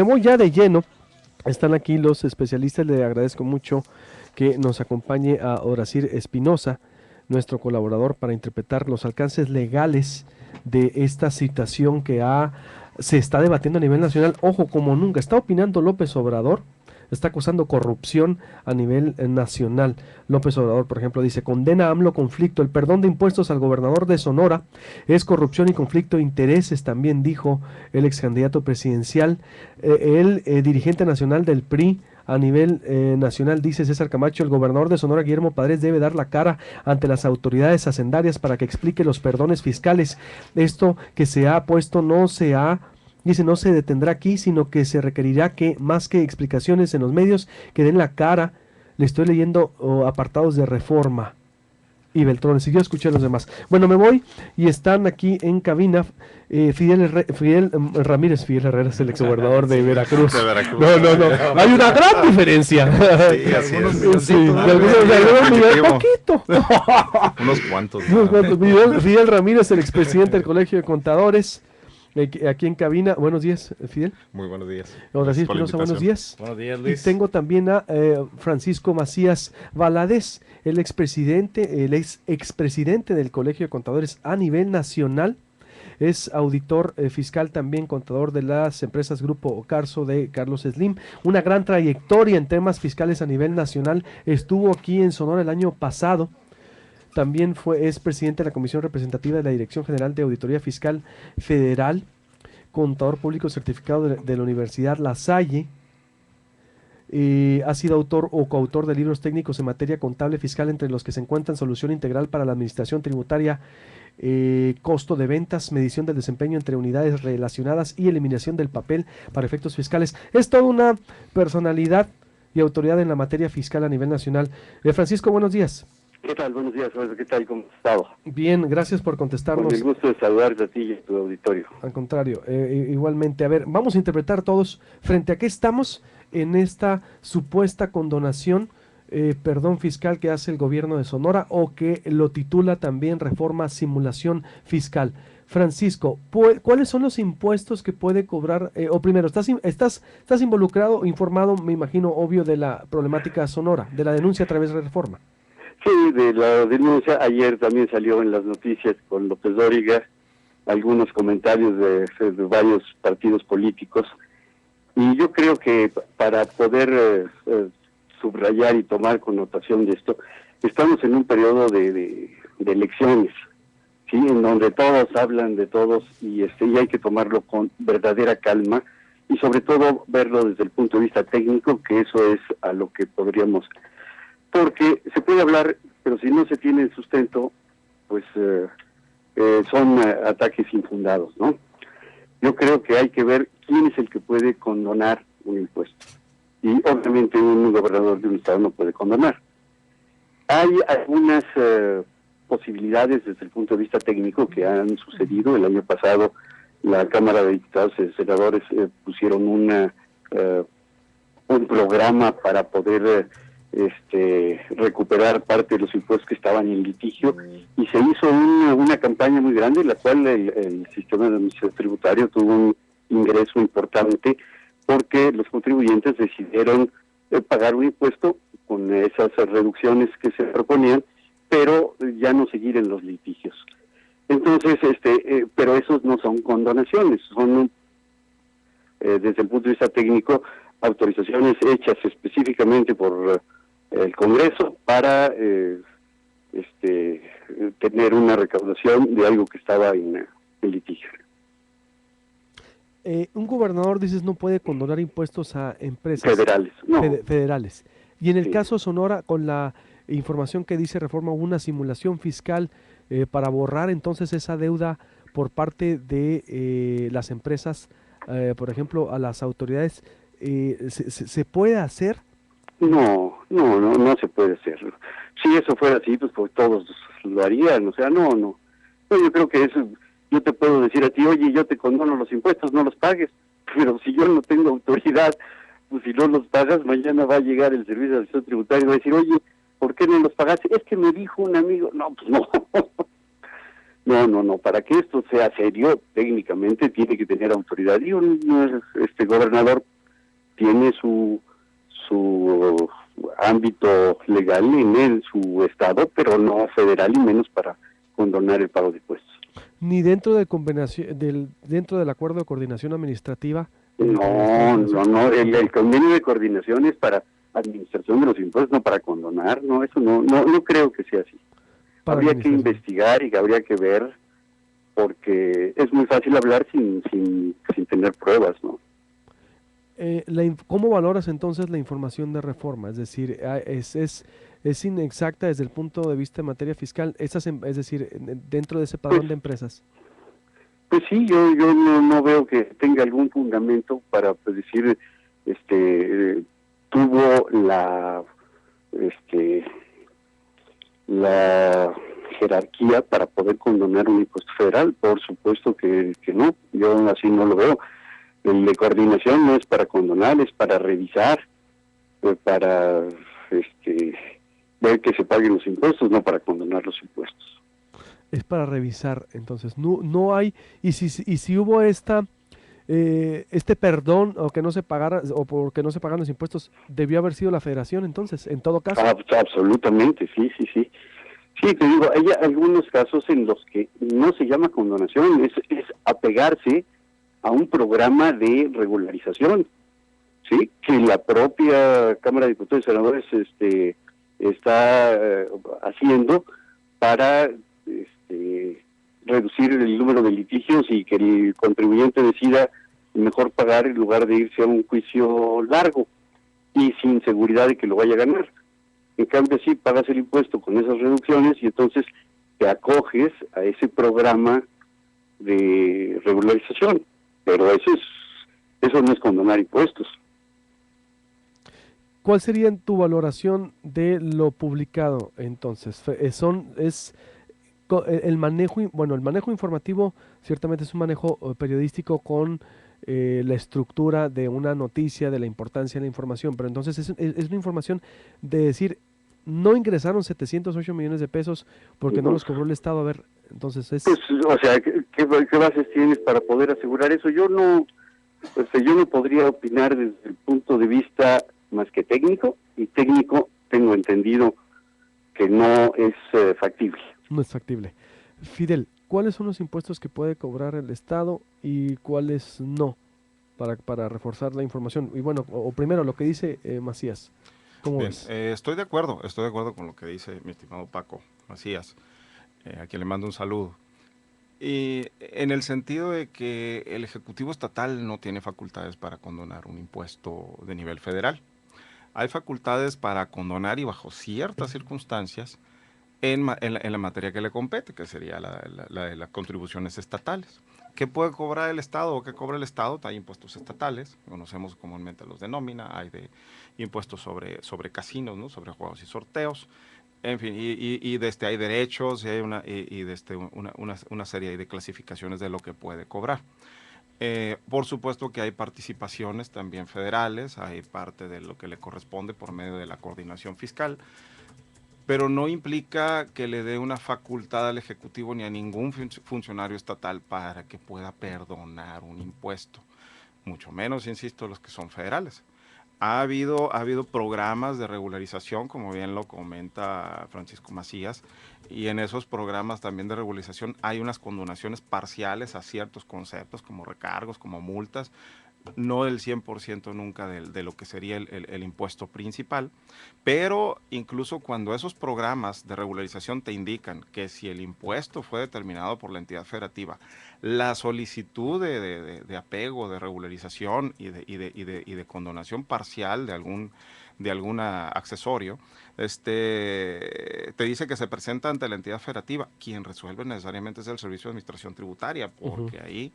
Me voy ya de lleno. Están aquí los especialistas. Le agradezco mucho que nos acompañe a Horacir Espinosa, nuestro colaborador, para interpretar los alcances legales de esta situación que se está debatiendo a nivel nacional. Ojo, como nunca, está opinando López Obrador, está acusando corrupción a nivel nacional. López Obrador, por ejemplo, dice: condena a AMLO conflicto, el perdón de impuestos al gobernador de Sonora es corrupción y conflicto de intereses, también dijo el ex candidato presidencial. El dirigente nacional del PRI a nivel nacional, dice César Camacho: el gobernador de Sonora, Guillermo Padres, debe dar la cara ante las autoridades hacendarias para que explique los perdones fiscales. Esto que se ha puesto dice, no se detendrá aquí, sino que se requerirá que, más que explicaciones en los medios, que den la cara. Le estoy leyendo apartados de Reforma y Beltrones, y yo escuché a los demás. Bueno, me voy y están aquí en cabina Fidel Ramírez. Fidel Herrera es el exgobernador de Veracruz. De Veracruz. No, hay una gran diferencia. Sí, así es. Sí, de algunos millones, poquito. Unos cuantos. Fidel Ramírez, el expresidente del Colegio de Contadores, aquí en cabina. Buenos días, Fidel. Muy buenos días. Horacir Espinosa, buenos días. Buenos días, Luis. Y tengo también a Francisco Macías Valadez, el ex expresidente del Colegio de Contadores a nivel nacional. Es auditor fiscal, también contador de las empresas Grupo Carso de Carlos Slim. Una gran trayectoria en temas fiscales a nivel nacional. Estuvo aquí en Sonora el año pasado. También es presidente de la Comisión Representativa de la Dirección General de Auditoría Fiscal Federal, contador público certificado de la Universidad La Salle. Ha sido autor o coautor de libros técnicos en materia contable fiscal, entre los que se encuentran Solución Integral para la Administración Tributaria, Costo de Ventas, Medición del Desempeño entre Unidades Relacionadas y Eliminación del Papel para Efectos Fiscales. Es toda una personalidad y autoridad en la materia fiscal a nivel nacional. Francisco, buenos días. ¿Qué tal? Buenos días, ¿qué tal? ¿Cómo has estado? Bien, gracias por contestarnos. Con el gusto de saludarte a ti y a tu auditorio. Al contrario, igualmente. A ver, vamos a interpretar todos frente a qué estamos en esta supuesta condonación, perdón fiscal que hace el gobierno de Sonora, o que lo titula también Reforma Simulación Fiscal. Francisco, ¿cuáles son los impuestos que puede cobrar? O primero, ¿estás involucrado, informado, me imagino, obvio, de la problemática Sonora, de la denuncia a través de Reforma? Sí, de la denuncia. Ayer también salió en las noticias con López Dóriga algunos comentarios de varios partidos políticos, y yo creo que para poder subrayar y tomar connotación de esto, estamos en un periodo de elecciones, sí, en donde todos hablan de todos, y hay que tomarlo con verdadera calma y sobre todo verlo desde el punto de vista técnico, que eso es a lo que podríamos, porque se puede hablar, pero si no se tiene el sustento, pues son ataques infundados, ¿no? Yo creo que hay que ver quién es el que puede condonar un impuesto. Y obviamente un gobernador de un estado no puede condonar. Hay algunas posibilidades desde el punto de vista técnico que han sucedido. El año pasado la Cámara de Diputados y Senadores pusieron un programa para poder recuperar parte de los impuestos que estaban en litigio, y se hizo una campaña muy grande en la cual el sistema de administración tributario tuvo un ingreso importante, porque los contribuyentes decidieron pagar un impuesto con esas reducciones que se proponían, pero ya no seguir en los litigios. Entonces, pero esos no son condonaciones, son desde el punto de vista técnico autorizaciones hechas específicamente por el Congreso para tener una recaudación de algo que estaba en litigio. Un gobernador, dices, no puede condonar impuestos a empresas federales. No. Federales. Y en el Sí. caso Sonora, con la información que dice Reforma, una simulación fiscal para borrar entonces esa deuda por parte de las empresas, por ejemplo, a las autoridades, ¿se puede hacer? No se puede hacer. Si eso fuera así, pues todos lo harían, o sea, no. No, yo creo que eso, yo te puedo decir a ti, oye, yo te condono los impuestos, no los pagues, pero si yo no tengo autoridad, pues si no los pagas, mañana va a llegar el Servicio de Administración Tributaria y va a decir, oye, ¿por qué no los pagaste? Es que me dijo un amigo. No, pues no. No, para que esto sea serio, técnicamente tiene que tener autoridad. Y este gobernador tiene su ámbito legal en su estado, pero no federal y menos para condonar el pago de impuestos. Ni dentro de dentro del acuerdo de coordinación administrativa. No, el convenio de coordinación es para administración de los impuestos, no para condonar, no, eso no creo que sea así. Habría que investigar y habría que ver, porque es muy fácil hablar sin tener pruebas, ¿no? ¿Cómo valoras entonces la información de Reforma? Es decir, es inexacta desde el punto de vista de materia fiscal, es decir, dentro de ese padrón de empresas. Pues sí, yo no veo que tenga algún fundamento para decir, tuvo la jerarquía para poder condonar un impuesto federal. Por supuesto que no, yo así no lo veo. El de coordinación no es para condonar, es para revisar, para ver que se paguen los impuestos, no para condonar los impuestos. Es para revisar, entonces, no hay, y si hubo este perdón o que no se pagara, o porque no se pagan los impuestos, debió haber sido la federación entonces, en todo caso. Absolutamente, sí. Sí, te digo, hay algunos casos en los que no se llama condonación, es apegarse a un programa de regularización, sí, que la propia Cámara de Diputados y Senadores está haciendo para reducir el número de litigios y que el contribuyente decida mejor pagar en lugar de irse a un juicio largo y sin seguridad de que lo vaya a ganar. En cambio, sí pagas el impuesto con esas reducciones y entonces te acoges a ese programa de regularización. Pero eso no es condonar impuestos. ¿Cuál sería tu valoración de lo publicado entonces? El manejo informativo ciertamente es un manejo periodístico con la estructura de una noticia, de la importancia de la información, pero entonces es una información de decir, no ingresaron 708 millones de pesos porque no los cobró el Estado. A ver, entonces es... Pues, o sea, ¿qué bases tienes para poder asegurar eso? Yo no podría opinar desde el punto de vista más que técnico, y técnico tengo entendido que no es factible. No es factible. Fidel, ¿cuáles son los impuestos que puede cobrar el Estado y cuáles no para reforzar la información? Y bueno, o primero lo que dice Macías. ¿Cómo Bien, ves? estoy de acuerdo con lo que dice mi estimado Paco Macías, a quien le mando un saludo. Y en el sentido de que el Ejecutivo Estatal no tiene facultades para condonar un impuesto de nivel federal. Hay facultades para condonar y bajo ciertas circunstancias en la materia que le compete, que sería la de las contribuciones estatales. ¿Qué puede cobrar el Estado o qué cobra el Estado? Hay impuestos estatales, conocemos comúnmente los de nómina, hay de impuestos sobre casinos, ¿no? Sobre juegos y sorteos, en fin, hay derechos y hay una serie de clasificaciones de lo que puede cobrar. Por supuesto que hay participaciones también federales, hay parte de lo que le corresponde por medio de la coordinación fiscal, pero no implica que le dé una facultad al Ejecutivo ni a ningún funcionario estatal para que pueda perdonar un impuesto, mucho menos, insisto, los que son federales. Ha habido programas de regularización, como bien lo comenta Francisco Macías, y en esos programas también de regularización hay unas condonaciones parciales a ciertos conceptos, como recargos, como multas, no del 100% nunca de lo que sería el impuesto principal, pero incluso cuando esos programas de regularización te indican que si el impuesto fue determinado por la entidad federativa, la solicitud de apego, de regularización y de condonación parcial de algún accesorio, te dice que se presenta ante la entidad federativa. Quien resuelve necesariamente es el Servicio de Administración Tributaria, porque ahí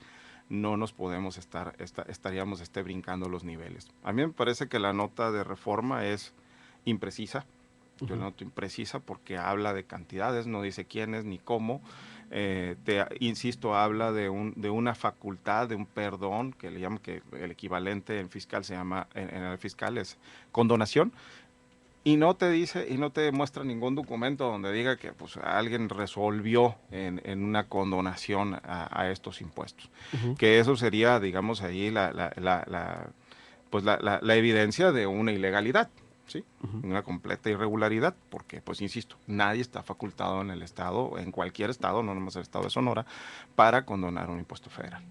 no nos podemos estaríamos brincando los niveles. A mí me parece que la nota de Reforma es imprecisa. Yo la noto imprecisa porque habla de cantidades, no dice quiénes ni cómo. Insisto, habla de una facultad, de un perdón, que le llaman, que el equivalente en fiscal se llama, en el fiscal es condonación. y no te dice y no te muestra ningún documento donde diga que pues alguien resolvió en una condonación a estos impuestos. Que eso sería, digamos, ahí la evidencia de una ilegalidad, ¿sí? Una completa irregularidad, porque, pues insisto, nadie está facultado en el Estado, en cualquier Estado, no nomás el Estado de Sonora, para condonar un impuesto federal.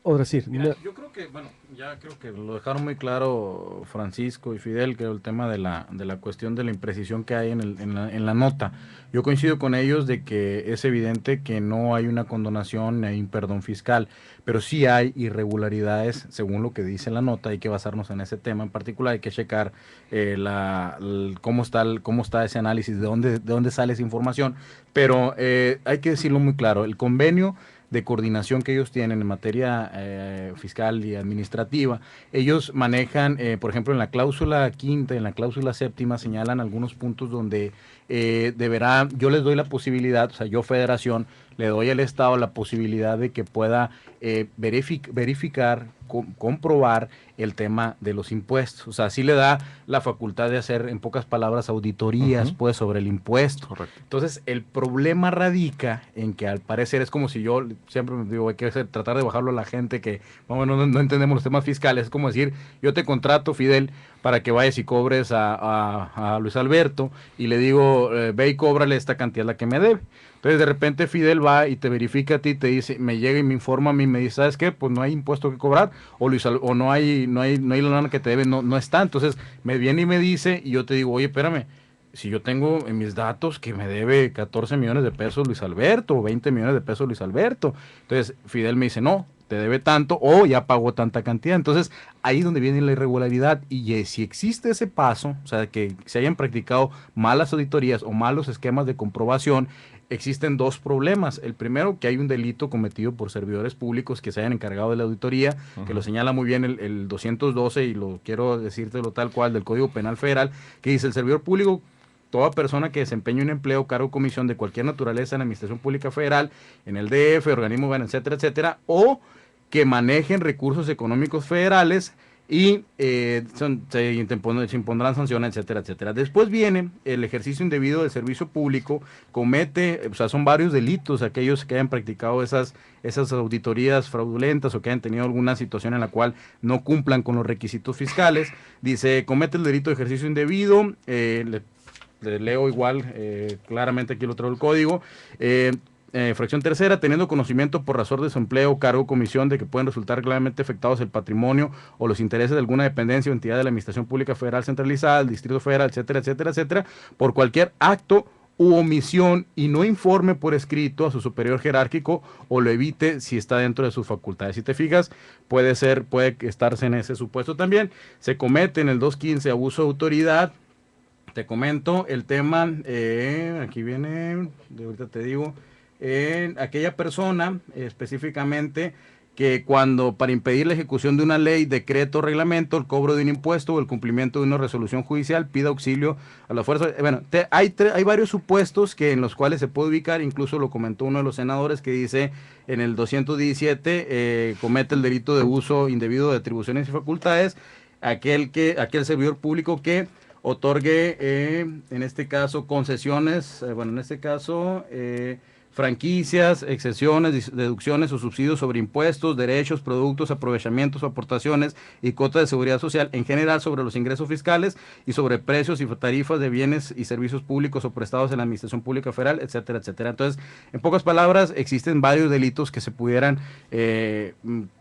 Odacir, Mira, yo creo que, bueno, ya creo que lo dejaron muy claro Francisco y Fidel, que el tema de la cuestión de la imprecisión que hay en la nota. Yo coincido con ellos de que es evidente que no hay una condonación, hay un perdón fiscal, pero sí hay irregularidades según lo que dice la nota. Hay que basarnos en ese tema en particular, hay que checar cómo está ese análisis, de dónde sale esa información, pero hay que decirlo muy claro, el convenio de coordinación que ellos tienen en materia fiscal y administrativa, ellos manejan, por ejemplo, en la cláusula quinta, en la cláusula séptima, señalan algunos puntos donde yo les doy la posibilidad, o sea, yo federación, le doy al Estado la posibilidad de que pueda verificar, comprobar el tema de los impuestos. O sea, sí le da la facultad de hacer, en pocas palabras, auditorías, pues, sobre el impuesto. Correcto. Entonces, el problema radica en que al parecer es como si yo siempre digo, hay que tratar de bajarlo a la gente que no entendemos los temas fiscales. Es como decir, yo te contrato, Fidel, para que vayas y cobres a Luis Alberto y le digo, ve y cóbrale esta cantidad la que me debe. Entonces de repente Fidel va y te verifica a ti, te dice, me llega y me informa a mí, me dice, ¿sabes qué? Pues no hay impuesto que cobrar, o no hay la lana que te debe, no está. Entonces me viene y me dice, y yo te digo, oye, espérame, si yo tengo en mis datos que me debe 14 millones de pesos Luis Alberto, o 20 millones de pesos Luis Alberto. Entonces Fidel me dice, no, te debe tanto, o ya pagó tanta cantidad. Entonces ahí es donde viene la irregularidad, y si existe ese paso, o sea, que se hayan practicado malas auditorías o malos esquemas de comprobación, existen dos problemas. El primero, que hay un delito cometido por servidores públicos que se hayan encargado de la auditoría, que lo señala muy bien el 212, y lo quiero decírtelo tal cual, del Código Penal Federal, que dice: el servidor público, toda persona que desempeñe un empleo, cargo o comisión de cualquier naturaleza en la Administración Pública Federal, en el DF, organismo, etcétera, etcétera, o que manejen recursos económicos federales, y se impondrán sanciones, etcétera, etcétera. Después viene el ejercicio indebido del servicio público, o sea, son varios delitos aquellos que hayan practicado esas auditorías fraudulentas, o que hayan tenido alguna situación en la cual no cumplan con los requisitos fiscales. Dice, comete el delito de ejercicio indebido, le leo igual claramente aquí lo traigo el código. Fracción tercera, teniendo conocimiento por razón de su empleo, cargo o comisión de que pueden resultar claramente afectados el patrimonio o los intereses de alguna dependencia o entidad de la Administración Pública Federal centralizada, el Distrito Federal, etcétera, etcétera, etcétera, por cualquier acto u omisión, y no informe por escrito a su superior jerárquico, o lo evite si está dentro de sus facultades. Si te fijas, puede estarse en ese supuesto también. Se comete en el 215 abuso de autoridad. Te comento el tema, aquí viene, ahorita te digo, aquella persona específicamente que cuando, para impedir la ejecución de una ley, decreto, reglamento, el cobro de un impuesto o el cumplimiento de una resolución judicial, pida auxilio a la fuerza. Bueno, hay varios supuestos en los cuales se puede ubicar. Incluso lo comentó uno de los senadores, que dice en el 217, comete el delito de uso indebido de atribuciones y facultades aquel servidor público que otorgue, en este caso, concesiones, franquicias, exenciones, deducciones o subsidios sobre impuestos, derechos, productos, aprovechamientos o aportaciones y cuotas de seguridad social, en general sobre los ingresos fiscales y sobre precios y tarifas de bienes y servicios públicos o prestados en la Administración Pública Federal, etcétera, etcétera. Entonces, en pocas palabras, existen varios delitos que se pudieran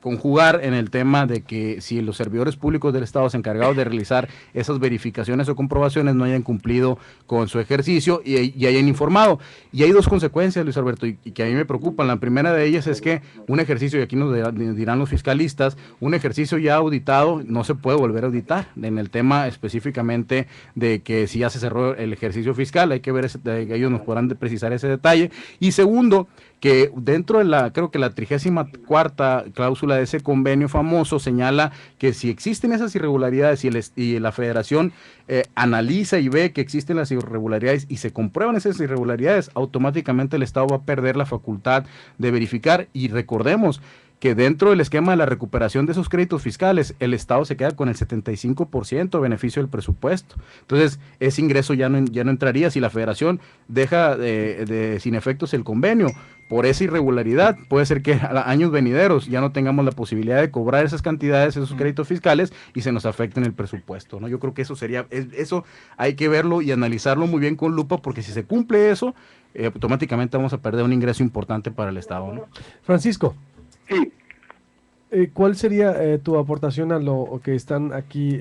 conjugar en el tema de que si los servidores públicos del Estado encargados de realizar esas verificaciones o comprobaciones no hayan cumplido con su ejercicio y hayan informado. Y hay dos consecuencias, Luis Alberto, y que a mí me preocupan. La primera de ellas es que un ejercicio, y aquí nos dirán los fiscalistas, un ejercicio ya auditado no se puede volver a auditar, en el tema específicamente de que si ya se cerró el ejercicio fiscal. Hay que ver, ellos nos podrán precisar ese detalle. Y segundo, que dentro de creo que la 34ª cláusula de ese convenio famoso señala que si existen esas irregularidades y la federación analiza y ve que existen las irregularidades y se comprueban esas irregularidades, automáticamente el Estado va a perder la facultad de verificar. Y recordemos que dentro del esquema de la recuperación de esos créditos fiscales, el Estado se queda con el 75% de beneficio del presupuesto. Entonces, ese ingreso ya no entraría si la Federación deja sin efectos el convenio. Por esa irregularidad, puede ser que a años venideros ya no tengamos la posibilidad de cobrar esas cantidades, esos créditos fiscales, y se nos afecten el presupuesto, ¿no? Yo creo que eso hay que verlo y analizarlo muy bien con lupa, porque si se cumple eso, automáticamente vamos a perder un ingreso importante para el Estado, ¿no? Francisco, Sí, ¿cuál sería tu aportación a lo que están aquí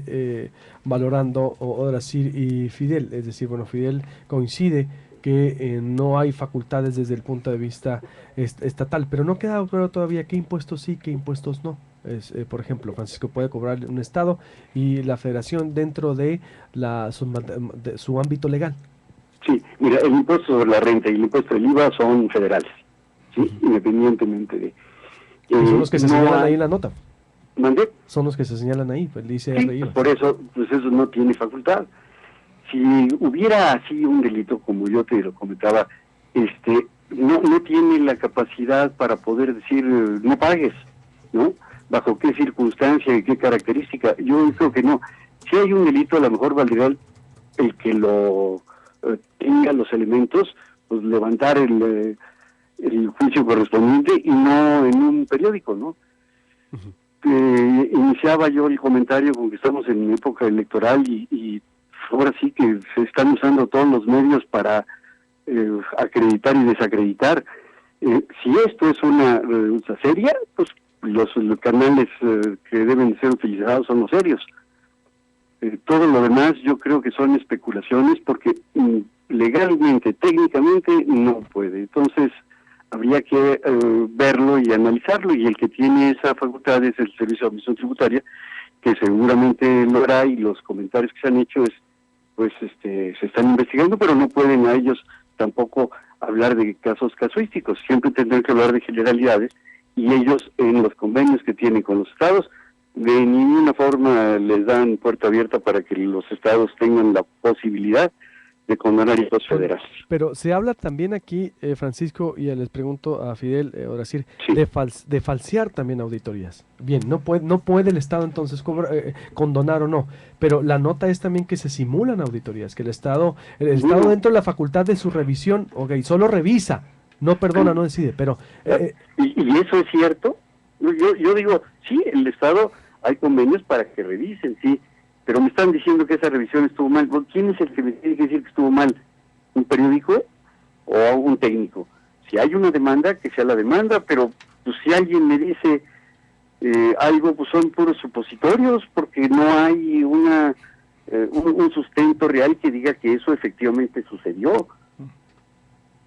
valorando Odacir y Fidel? Es decir, bueno, Fidel coincide que no hay facultades desde el punto de vista estatal, pero no queda claro todavía qué impuestos sí, qué impuestos no. Por ejemplo, Francisco puede cobrar un estado y la federación dentro de su ámbito legal. sí, mira, el impuesto sobre la renta y el impuesto del IVA son federales, ¿sí? Independientemente de... Y son los que se no señalan hay- ahí en la nota. ¿Mandé? Son los que se señalan ahí, el ICR Sí, y IVA. pues por eso, pues eso no tiene facultad. Si hubiera así un delito, como yo te lo comentaba, no tiene la capacidad para poder decir no pagues, ¿no? ¿Bajo qué circunstancia y qué característica? Yo creo que no. Si hay un delito, a lo mejor valdría el que lo tenga los elementos, pues levantar el juicio correspondiente y no en un periódico, ¿no? Iniciaba yo el comentario con que estamos en época electoral y ahora sí que se están usando todos los medios para acreditar y desacreditar. Si esto es una denuncia seria, pues los canales que deben ser utilizados son los serios. Todo lo demás yo creo que son especulaciones porque legalmente, técnicamente no puede. Entonces habría que verlo y analizarlo, y el que tiene esa facultad es el Servicio de Administración Tributaria, que seguramente lo hará, y los comentarios que se han hecho se están investigando, pero no pueden a ellos tampoco hablar de casos casuísticos, siempre tendrán que hablar de generalidades, y ellos en los convenios que tienen con los estados de ninguna forma les dan puerta abierta para que los estados tengan la posibilidad de condonar impuestos federales. Pero se habla también aquí, Francisco, y les pregunto a Fidel, Odacir, Sí. de falsear también auditorías. Bien, no puede el Estado entonces condonar o no, pero la nota es también que se simulan auditorías, que el Estado dentro de la facultad de su revisión, solo revisa, no perdona, no decide, pero... ¿Y eso es cierto? Yo digo, sí, el Estado hay convenios para que revisen, sí, pero me están diciendo que esa revisión estuvo mal. ¿Quién es el que me tiene que decir que estuvo mal? ¿Un periódico o un técnico? Si hay una demanda, que sea la demanda, pero pues, si alguien me dice algo, pues son puros supositorios, porque no hay un sustento real que diga que eso efectivamente sucedió.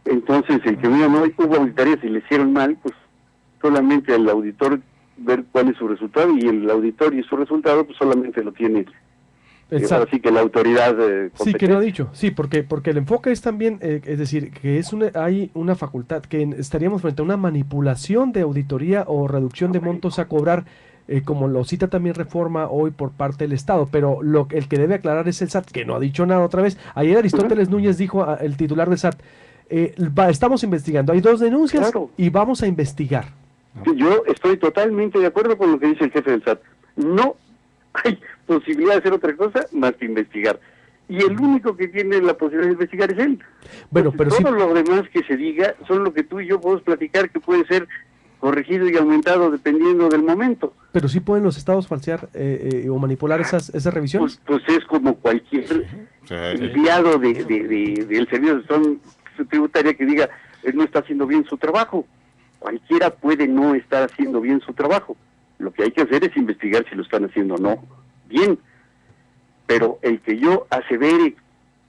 Entonces, el que diga no hubo auditorías y le hicieron mal, pues solamente el auditor ver cuál es su resultado, y el auditor y su resultado pues solamente lo tiene así que la autoridad sí, que no ha dicho, sí, porque el enfoque es también, es decir, que hay una facultad, que estaríamos frente a una manipulación de auditoría o reducción de montos a cobrar, como lo cita también Reforma hoy por parte del Estado, pero el que debe aclarar es el SAT, que no ha dicho nada otra vez. Ayer Aristóteles Núñez dijo, el titular del SAT, estamos investigando, hay 2 denuncias, claro, y vamos a investigar. Yo estoy totalmente de acuerdo con lo que dice el jefe del SAT. No hay posibilidad de hacer otra cosa más que investigar. Y el único que tiene la posibilidad de investigar es él. Bueno, entonces, pero todo lo demás que se diga son lo que tú y yo podemos platicar, que puede ser corregido y aumentado dependiendo del momento. Pero sí pueden los estados falsear o manipular esas revisiones. Pues es como cualquier empleado del Servicio de Administración Tributaria que diga, él no está haciendo bien su trabajo. Cualquiera puede no estar haciendo bien su trabajo. Lo que hay que hacer es investigar si lo están haciendo o no bien. Pero el que yo asevere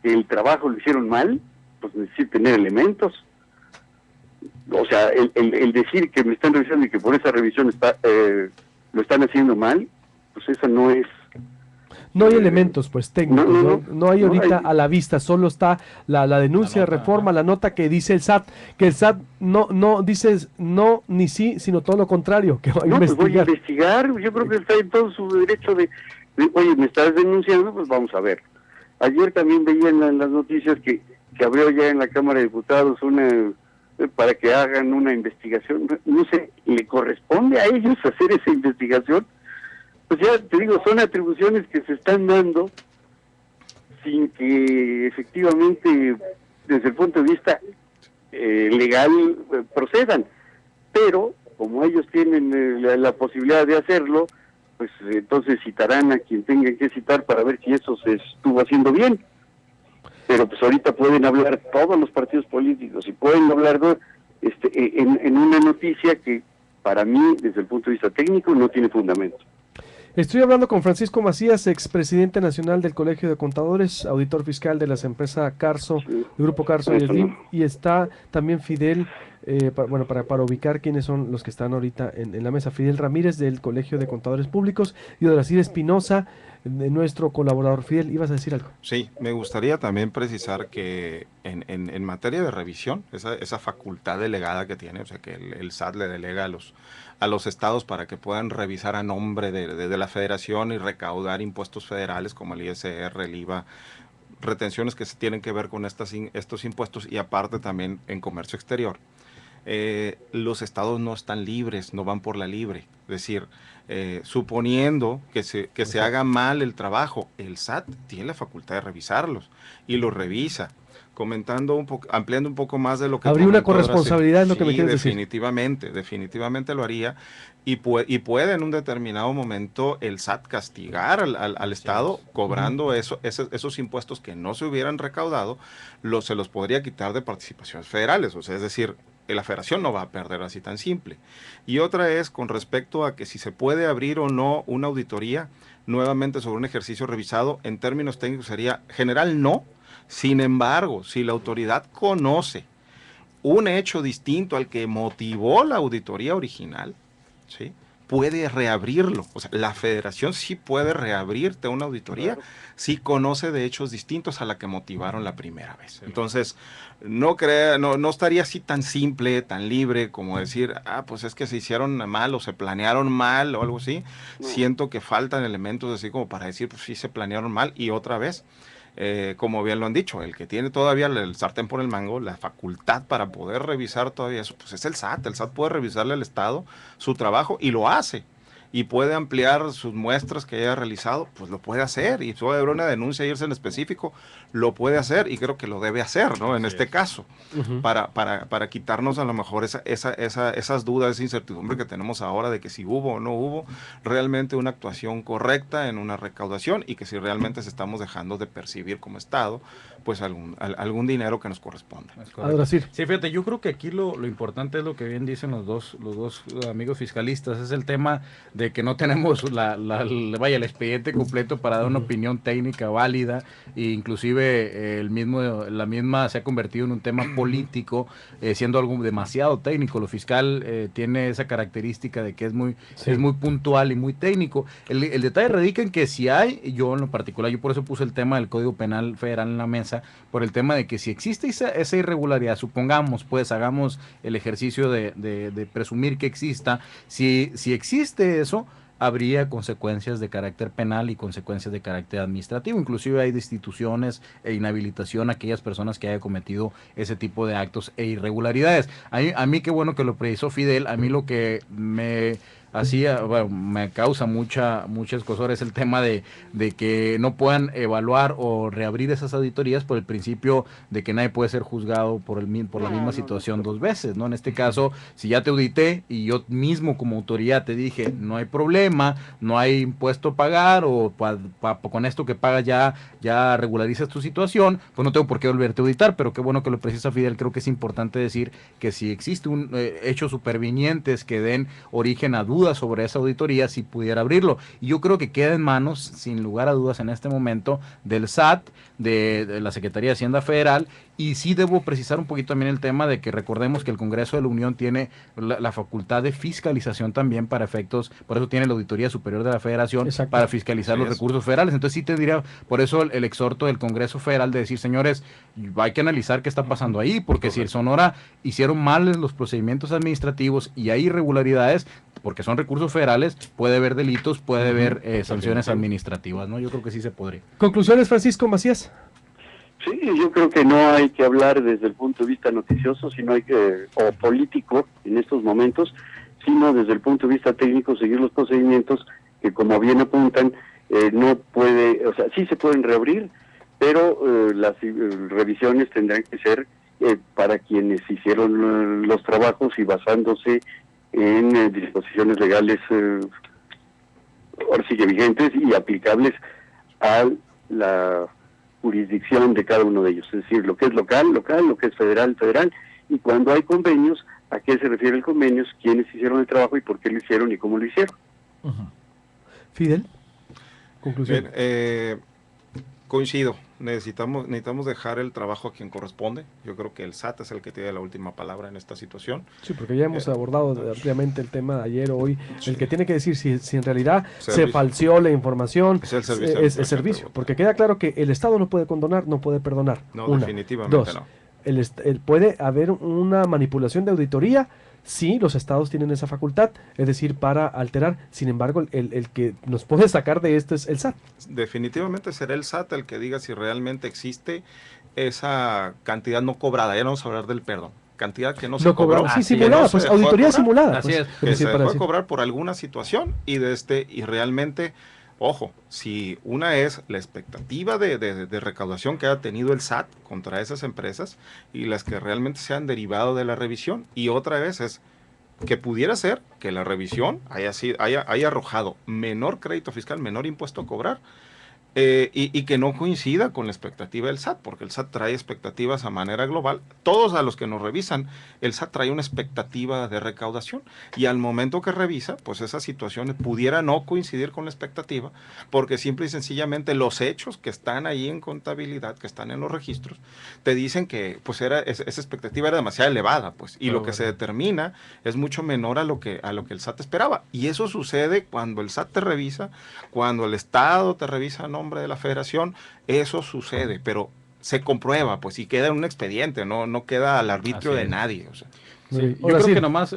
que el trabajo lo hicieron mal, pues necesito tener elementos. O sea, el decir que me están revisando y que por esa revisión lo están haciendo mal, pues eso no es... No hay elementos, pues, técnicos, no hay ahorita a la vista, solo está la denuncia de Reforma, la nota que dice el SAT, que el SAT no dice no ni sí, sino todo lo contrario, que va a investigar. Pues voy a investigar, yo creo que está en todo su derecho de oye, me estás denunciando, pues vamos a ver. Ayer también veía en las noticias que abrió ya en la Cámara de Diputados una para que hagan una investigación. No sé, ¿le corresponde a ellos hacer esa investigación? Pues ya te digo, son atribuciones que se están dando sin que efectivamente, desde el punto de vista legal, procedan. Pero, como ellos tienen la posibilidad de hacerlo, pues entonces citarán a quien tengan que citar para ver si eso se estuvo haciendo bien. Pero pues ahorita pueden hablar todos los partidos políticos y pueden hablar en una noticia que para mí, desde el punto de vista técnico, no tiene fundamento. Estoy hablando con Francisco Macías, expresidente nacional del Colegio de Contadores, auditor fiscal de las empresas Carso, el Grupo Carso y Slim, y está también Fidel, para ubicar quiénes son los que están ahorita en la mesa, Fidel Ramírez del Colegio de Contadores Públicos y Odacir Espinosa, de nuestro colaborador. Fidel, ¿ibas a decir algo? Sí, me gustaría también precisar que en materia de revisión, esa facultad delegada que tiene, o sea que el SAT le delega a los estados para que puedan revisar a nombre de la federación y recaudar impuestos federales como el ISR, el IVA, retenciones que se tienen que ver con estos impuestos y aparte también en comercio exterior. Los estados no están libres, no van por la libre. Es decir, suponiendo que se haga mal el trabajo, el SAT tiene la facultad de revisarlos y los revisa. Comentando ampliando un poco más de lo que... Habría una corresponsabilidad, es lo que me quieres decir. Definitivamente lo haría y puede en un determinado momento el SAT castigar al Estado cobrando esos impuestos que no se hubieran recaudado, se los podría quitar de participaciones federales, o sea, es decir, la federación no va a perder así tan simple. Y otra es con respecto a que si se puede abrir o no una auditoría nuevamente sobre un ejercicio revisado, en términos técnicos sería general no. Sin embargo, si la autoridad conoce un hecho distinto al que motivó la auditoría original, ¿sí?, puede reabrirlo. O sea, la federación sí puede reabrirte una auditoría si conoce de hechos distintos a la que motivaron la primera vez. Entonces, no estaría así tan simple, tan libre como decir, pues es que se hicieron mal o se planearon mal o algo así. Siento que faltan elementos así como para decir, pues sí se planearon mal y otra vez. Como bien lo han dicho, el que tiene todavía el sartén por el mango, la facultad para poder revisar todavía eso, pues es el SAT. El SAT puede revisarle al Estado su trabajo y lo hace. Y puede ampliar sus muestras que haya realizado, pues lo puede hacer. Y si puede haber una denuncia y irse en específico, lo puede hacer y creo que lo debe hacer, ¿no? En este caso, para quitarnos a lo mejor esas dudas, esa incertidumbre que tenemos ahora de que si hubo o no hubo realmente una actuación correcta en una recaudación y que si realmente se estamos dejando de percibir como Estado, pues algún dinero que nos corresponde. Ahora sí. Sí, fíjate, yo creo que aquí lo importante es lo que bien dicen los dos amigos fiscalistas, es el tema de que no tenemos el expediente completo para dar una opinión técnica válida e inclusive la misma se ha convertido en un tema político, siendo algo demasiado técnico. Lo fiscal tiene esa característica de que es muy puntual y muy técnico. El detalle radica en que si hay, yo en lo particular, yo por eso puse el tema del Código Penal Federal en la mesa, por el tema de que si existe esa irregularidad, supongamos, pues hagamos el ejercicio de presumir que exista, si existe eso, habría consecuencias de carácter penal y consecuencias de carácter administrativo. Inclusive hay destituciones e inhabilitación a aquellas personas que hayan cometido ese tipo de actos e irregularidades. A mí qué bueno que lo precisó Fidel, a mí lo que me causa muchas escosor es el tema de que no puedan evaluar o reabrir esas auditorías por el principio de que nadie puede ser juzgado por la misma situación dos veces, ¿no? En este caso, si ya te audité y yo mismo como autoridad te dije, no hay problema, no hay impuesto a pagar o con esto que pagas ya regularizas tu situación, pues no tengo por qué volverte a auditar, pero qué bueno que lo precisa Fidel. Creo que es importante decir que si existe hechos supervinientes que den origen a dudas sobre esa auditoría, si pudiera abrirlo. Y yo creo que queda en manos, sin lugar a dudas en este momento, del SAT, de la Secretaría de Hacienda Federal, y sí debo precisar un poquito también el tema de que recordemos que el Congreso de la Unión tiene la facultad de fiscalización también para efectos, por eso tiene la Auditoría Superior de la Federación. Exacto. Para fiscalizar los recursos federales. Entonces sí te diría, por eso el exhorto del Congreso Federal de decir, señores, hay que analizar qué está pasando ahí, porque si el Sonora hicieron mal los procedimientos administrativos y hay irregularidades, porque son recursos federales, puede haber delitos, puede haber sanciones administrativas, ¿no? Yo creo que sí se podría. Conclusiones, Francisco Macías. Sí, yo creo que no hay que hablar desde el punto de vista noticioso, sino o político en estos momentos, sino desde el punto de vista técnico seguir los procedimientos que, como bien apuntan, no puede, o sea, sí se pueden reabrir, pero las revisiones tendrán que ser para quienes hicieron los trabajos y basándose en disposiciones legales ahora sí que vigentes y aplicables a la jurisdicción de cada uno de ellos, es decir, lo que es local, local, lo que es federal, federal, y cuando hay convenios, ¿a qué se refiere el convenio? ¿Quiénes hicieron el trabajo y por qué lo hicieron y cómo lo hicieron? Fidel, conclusión. Bien, coincido, necesitamos dejar el trabajo a quien corresponde. Yo creo que el SAT es el que tiene la última palabra en esta situación. Sí, porque ya hemos abordado ampliamente el tema ayer o hoy. Sí. El que tiene que decir si en realidad se falseó la información es el servicio. Es el servicio, porque queda claro que el Estado no puede condonar, no puede perdonar. No, definitivamente Dos, no. Puede haber una manipulación de auditoría. Sí, los estados tienen esa facultad, es decir, para alterar. Sin embargo, el que nos puede sacar de esto es el SAT. Definitivamente será el SAT el que diga si realmente existe esa cantidad no cobrada. Ya no vamos a hablar del perdón. Cantidad que no se cobró. Sí, simulada, pues auditoría simulada. Así es. Que se puede cobrar por alguna situación y realmente, ojo, si una es la expectativa de recaudación que ha tenido el SAT contra esas empresas y las que realmente se han derivado de la revisión, y otra vez es que pudiera ser que la revisión haya arrojado menor crédito fiscal, menor impuesto a cobrar, y que no coincida con la expectativa del SAT, porque el SAT trae expectativas a manera global. Todos a los que nos revisan, el SAT trae una expectativa de recaudación, y al momento que revisa, pues esas situaciones pudiera no coincidir con la expectativa, porque simple y sencillamente los hechos que están ahí en contabilidad, que están en los registros, te dicen que pues esa expectativa era demasiado elevada, pues, y lo que se determina es mucho menor a lo que el SAT esperaba. Y eso sucede cuando el SAT te revisa, cuando el Estado te revisa nombre de la Federación, eso sucede, pero se comprueba, pues, y queda en un expediente, no queda al arbitrio de nadie, o sea. Sí. Yo creo que nomás,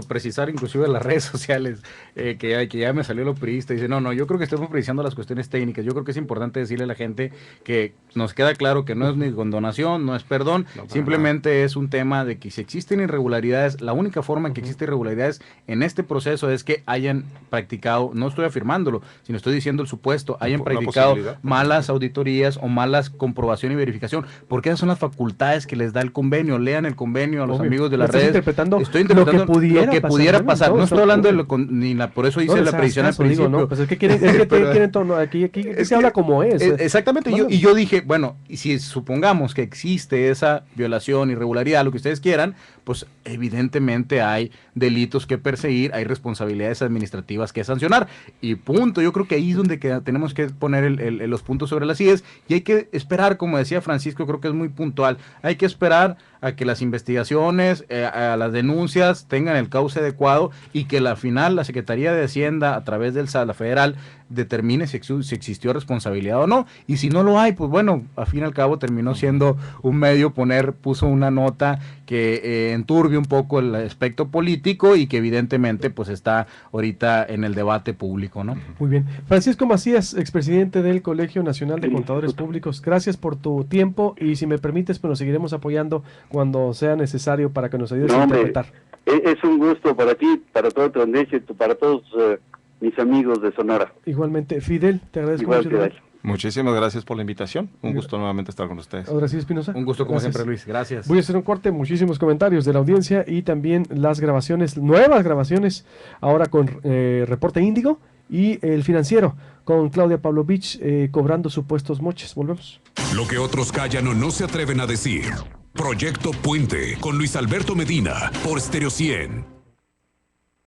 precisar inclusive en las redes sociales, que ya me salió lo priista, dice, no, yo creo que estamos precisando las cuestiones técnicas. Yo creo que es importante decirle a la gente que nos queda claro que no es ni condonación, no es perdón, simplemente es un tema de que si existen irregularidades, la única forma en que existen irregularidades en este proceso es que hayan practicado, no estoy afirmándolo, sino estoy diciendo el supuesto, hayan practicado malas auditorías o malas comprobación y verificación, porque esas son las facultades que les da el convenio. Lean el convenio a los amigos de las redes. Estoy interpretando lo que pudiera pasar. No estoy hablando de por eso hice la predicción al principio. No, pues es que quieren aquí se habla como es. Exactamente, y yo dije, bueno, y si supongamos que existe esa violación, irregularidad, lo que ustedes quieran, pues evidentemente hay delitos que perseguir, hay responsabilidades administrativas que sancionar, y punto. Yo creo que ahí es donde tenemos que poner los puntos sobre las IES, y hay que esperar, como decía Francisco, creo que es muy puntual, hay que esperar a que las investigaciones, a las denuncias tengan el cauce adecuado, y que al final la Secretaría de Hacienda, a través del SAT, la federal, determine si existió responsabilidad o no, y si no lo hay, pues bueno, al fin y al cabo terminó siendo un medio puso una nota que enturbia un poco el aspecto político y que evidentemente pues está ahorita en el debate público, ¿no? Muy bien. Francisco Macías, expresidente del Colegio Nacional de Contadores Públicos, gracias por tu tiempo, y si me permites, pues nos seguiremos apoyando cuando sea necesario para que nos ayudes a interpretar. Es un gusto para ti, para toda tu audiencia, para todos mis amigos de Sonora. Igualmente. Fidel, te agradezco mucho. Muchísimas gracias por la invitación. Un gusto nuevamente estar con ustedes. Ahora sí, Espinosa. Un gusto como siempre, Luis. Gracias. Voy a hacer un corte, muchísimos comentarios de la audiencia y también las grabaciones, nuevas grabaciones, ahora con Reporte Índigo y El Financiero, con Claudia Pavlovich cobrando supuestos moches. Volvemos. Lo que otros callan o no se atreven a decir. Proyecto Puente, con Luis Alberto Medina, por Stereo 100.